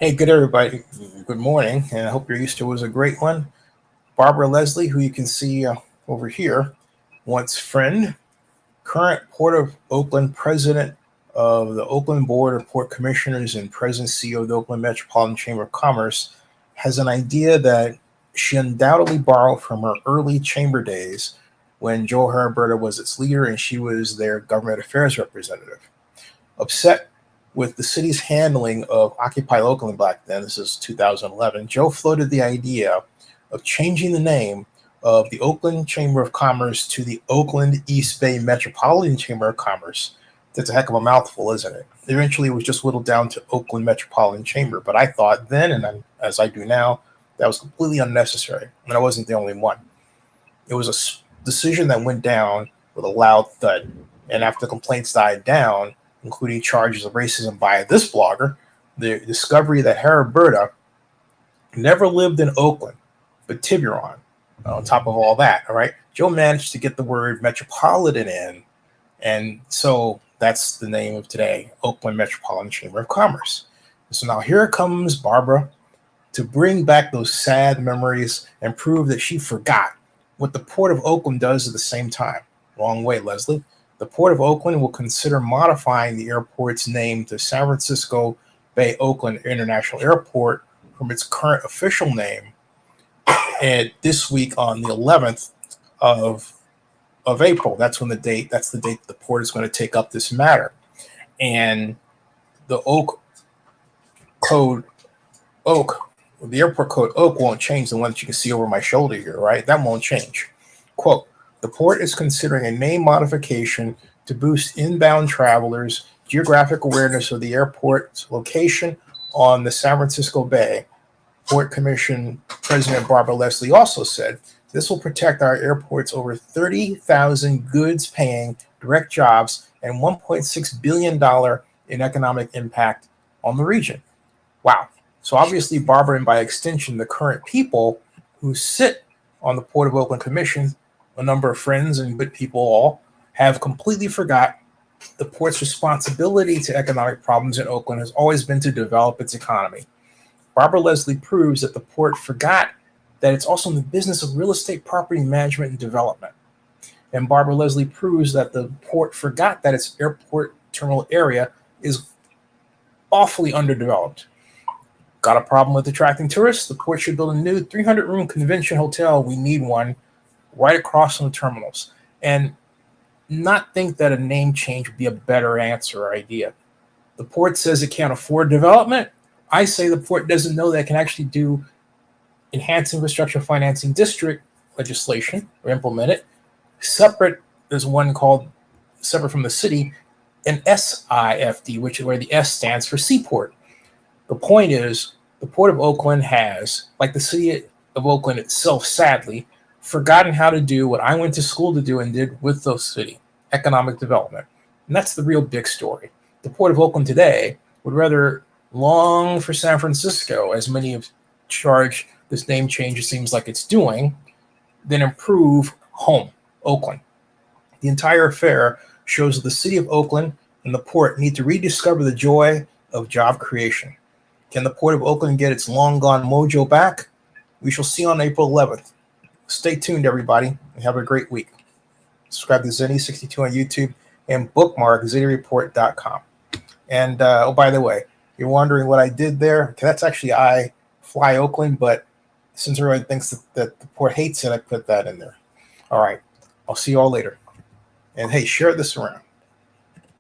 Hey, good everybody. Good morning, and I hope your Easter was a great one. Barbara Leslie, who you can see over here, once friend, current Port of Oakland President of the Oakland Board of Port Commissioners and President CEO of the Oakland Metropolitan Chamber of Commerce, has an idea that she undoubtedly borrowed from her early chamber days when Joe Haraburda was its leader and she was their government affairs representative. Upset with the city's handling of Occupy Oakland back then, this is 2011, Joe floated the idea of changing the name of the Oakland Chamber of Commerce to the Oakland-East Bay Metropolitan Chamber of Commerce. That's a heck of a mouthful, isn't it? Eventually, it was just whittled down to Oakland Metropolitan Chamber. But I thought then, and as I do now, that was completely unnecessary. And I wasn't the only one. It was a decision that went down with a loud thud. And after complaints died down, including charges of racism by this blogger, the discovery that Haraburda never lived in Oakland, but Tiburon. On top of all that, all right, Joe managed to get the word metropolitan in, and so that's the name of today, Oakland Metropolitan Chamber of Commerce. So now here comes Barbara to bring back those sad memories and prove that she forgot what the Port of Oakland does at the same time. Wrong way, Leslie. The Port of Oakland will consider modifying the airport's name to San Francisco Bay Oakland International Airport from its current official name, and this week on the 11th of April. That's the date the port is going to take up this matter. And the the airport code Oak won't change, the one that you can see over my shoulder here, right? That won't change. Quote, the port is considering a name modification to boost inbound travelers' geographic awareness of the airport's location on the San Francisco Bay. Port Commission President Barbara Leslie also said, this will protect our airport's over 30,000 goods-paying direct jobs and $1.6 billion in economic impact on the region. Wow. So obviously, Barbara, and by extension, the current people who sit on the Port of Oakland Commission, a number of friends and good people all, have completely forgot the port's responsibility to economic problems in Oakland has always been to develop its economy. Barbara Leslie proves that the port forgot that it's also in the business of real estate property management and development. And Barbara Leslie proves that the port forgot that its airport terminal area is awfully underdeveloped. Got a problem with attracting tourists? The port should build a new 300-room convention hotel. We need one right across from the terminals. And not think that a name change would be a better answer or idea. The port says it can't afford development. I say the port doesn't know that it can actually do enhanced infrastructure financing district legislation or implement it. Separate, there's one called separate from the city, an SIFD, which is where the S stands for Seaport. The point is, the Port of Oakland has, like the city of Oakland itself, sadly, forgotten how to do what I went to school to do and did with the city, economic development. And that's the real big story. The Port of Oakland today would rather long for San Francisco, as many have charged this name change, it seems like it's doing, than improve home, Oakland. The entire affair shows that the city of Oakland and the port need to rediscover the joy of job creation. Can the Port of Oakland get its long-gone mojo back? We shall see on April 11th. Stay tuned, everybody, and have a great week. Subscribe to Zenny62 on YouTube and bookmark ZennyReport.com. And, oh, by the way, you're wondering what I did there? Okay, that's actually I Fly Oakland, but since everyone thinks that the port hates it, I put that in there. All right. I'll see you all later. And, hey, share this around.